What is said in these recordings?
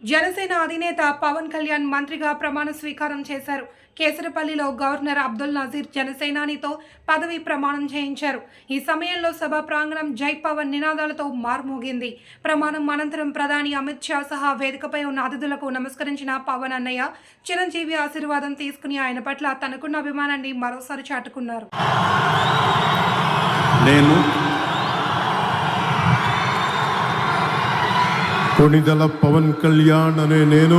జనసేన అధినేత పవన్ కళ్యాణ్ మంత్రిగా ప్రమాణ స్వీకారం చేశారు. కేసరపల్లిలో గవర్నర్ అబ్దుల్ నజీర్ జనసేనానితో పదవి ప్రమాణం చేయించారు. ఈ సమయంలో సభ ప్రాంగణం జై పవన్ నినాదాలతో మార్మోగింది. ప్రమాణం అనంతరం ప్రధాని అమిత్ షా సహా వేదికపై ఉన్న అతిథులకు నమస్కరించిన పవన్ అన్నయ్య చిరంజీవి ఆశీర్వాదం తీసుకుని ఆయన పట్ల తనకున్న అభిమానాన్ని మరోసారి చాటుకున్నారు. కొణిదెల పవన్ కళ్యాణ్ అనే నేను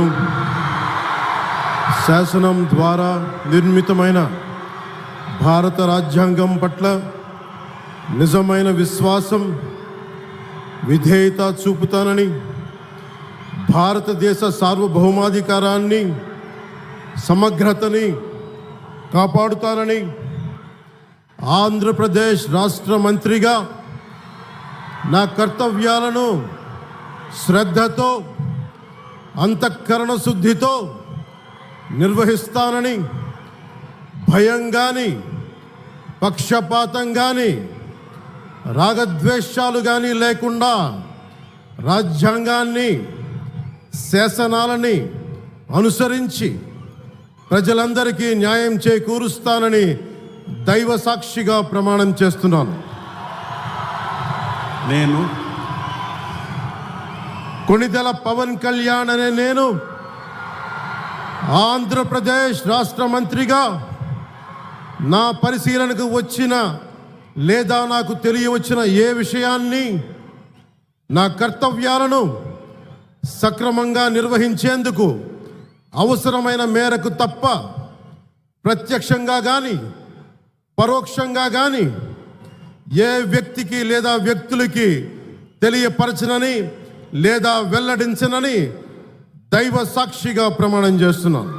శాసనం ద్వారా నిర్మితమైన భారత రాజ్యాంగం పట్ల నిజమైన విశ్వాసం, విధేయత చూపుతానని, భారతదేశ సార్వభౌమాధికారాన్ని, సమగ్రతని కాపాడుతానని, ఆంధ్రప్రదేశ్ రాష్ట్ర మంత్రిగా నా కర్తవ్యాలను శ్రద్ధతో, అంతఃకరణ శుద్ధితో నిర్వహిస్తానని, భయం కానీ, పక్షపాతం కానీ, రాగద్వేషాలు కానీ లేకుండా రాజ్యాంగాన్ని, శాసనాలని అనుసరించి ప్రజలందరికీ న్యాయం చేకూరుస్తానని దైవ సాక్షిగా ప్రమాణం చేస్తున్నాను. నేను కొణిదెల పవన్ కళ్యాణ్ అనే నేను ఆంధ్రప్రదేశ్ రాష్ట్ర మంత్రిగా నా పరిశీలనకు వచ్చిన లేదా నాకు తెలియవచ్చిన ఏ విషయాన్ని, నా కర్తవ్యాలను సక్రమంగా నిర్వహించేందుకు అవసరమైన మేరకు తప్ప ప్రత్యక్షంగా కానీ పరోక్షంగా కానీ ఏ వ్యక్తికి లేదా వ్యక్తులకి తెలియపరచనని లేదా వెల్లడించనని దైవ సాక్షిగా ప్రమాణం చేస్తున్నాను.